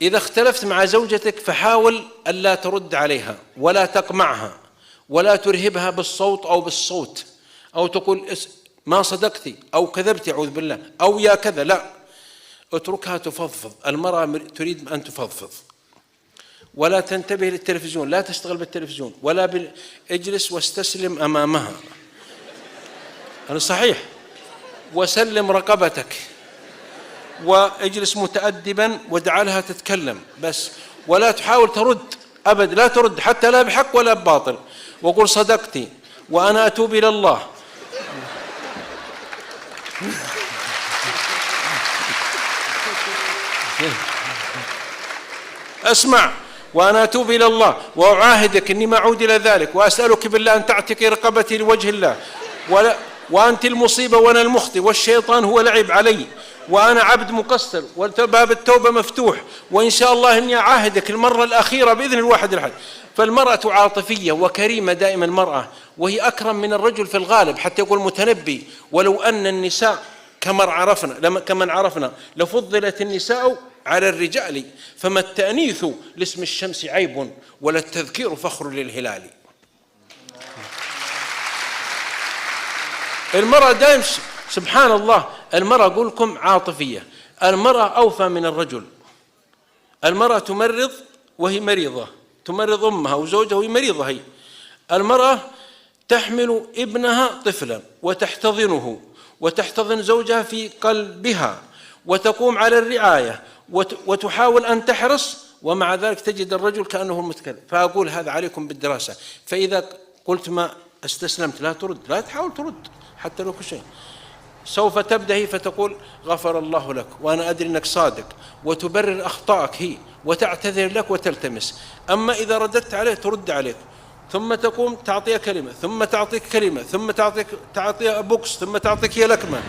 إذا اختلفت مع زوجتك فحاول ألا ترد عليها ولا تقمعها ولا ترهبها بالصوت أو بالصوت، أو تقول ما صدقتي أو كذبتي أعوذ بالله أو يا كذا، لا، اتركها تفضفض. المرأة تريد أن تفضفض، ولا تنتبه للتلفزيون، لا تشتغل بالتلفزيون ولا اجلس واستسلم أمامها، هذا صحيح، وسلم رقبتك واجلس متأدبا واجعلها تتكلم بس، ولا تحاول ترد أبد، لا ترد حتى لا بحق ولا بباطل، وقل صدقتي وأنا أتوب إلى الله. أسمع، وأنا أتوب إلى الله وأعاهدك أني ما أعود إلى ذلك، وأسألك بالله أن تعتقي رقبتي لوجه الله، وأنت المصيبة وأنا المخطئ، والشيطان هو لعب علي، وأنا عبد مقصر، وباب التوبة مفتوح، وإن شاء الله إني أعاهدك المرة الأخيرة بإذن الواحد الأحد. فالمرأة عاطفية وكريمة دائما المرأة، وهي أكرم من الرجل في الغالب، حتى يقول المتنبي ولو أن النساء كمن عرفنا لفضلت النساء على الرجال، فما التأنيث لاسم الشمس عيب ولا التذكير فخر للهلال. المرأة دائما سبحان الله، المرأة أقول لكم عاطفية، المرأة أوفى من الرجل. المرأة تمرض وهي مريضة، تمرض أمها وزوجها وهي مريضة هي. المرأة تحمل ابنها طفلا وتحتضنه وتحتضن زوجها في قلبها وتقوم على الرعاية وتحاول أن تحرص، ومع ذلك تجد الرجل كأنه المتكلم. فأقول هذا عليكم بالدراسة، فإذا قلت ما استسلمت لا ترد، لا تحاول ترد حتى لو كل شيء، سوف تبدأ فتقول غفر الله لك وأنا أدري أنك صادق، وتبرر أخطائك هي وتعتذر لك وتلتمس. أما إذا رددت عليه ترد عليك، ثم تقوم تعطيها كلمة، ثم تعطيك كلمة، ثم تعطيها بوكس، ثم تعطيك هي لكمة.